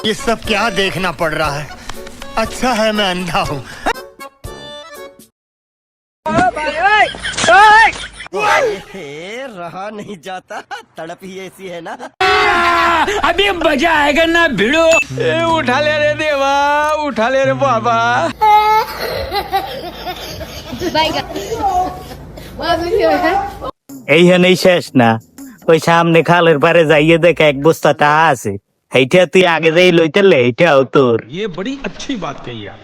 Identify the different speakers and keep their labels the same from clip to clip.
Speaker 1: ये सब क्या देखना पड़ रहा है? अच्छा है मैं अंधा हूँ।
Speaker 2: रहा नहीं जाता, तड़प ही ऐसी है ना।
Speaker 3: अभी मजा आएगा ना भिड़ो। उठा ले रे देवा, उठा ले रे बाबा।
Speaker 4: এইখানেই শেষ না, ওই সামনে খালের পারে যাইয়ে দেখে এক বস্তা টাকা আছে, এইটা তুই আগে যাই লইতেলে এইটাও তোর।
Speaker 3: ये बड़ी अच्छी बात कही आप।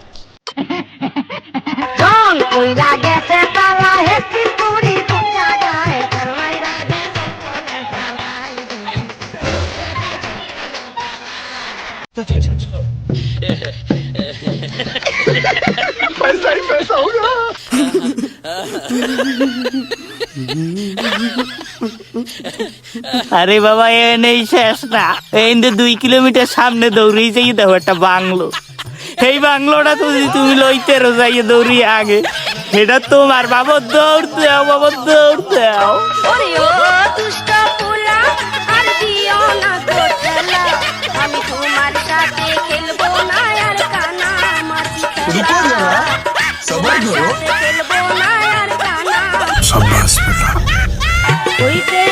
Speaker 3: पैसा ही पैसा होगा।
Speaker 4: আরে বাবা এনেই শেষ না, এই 2 কিলোমিটার সামনে দৌড়েই যাই দেখো একটা বাংলো। এই বাংলোটা তুমি লইতে যাইয়ে দৌড়িয়ে আগে, এটা তোমার বাবা দৌড়তে দাও, বাবা দৌড়তে দাও।
Speaker 1: शाबाश बेटा।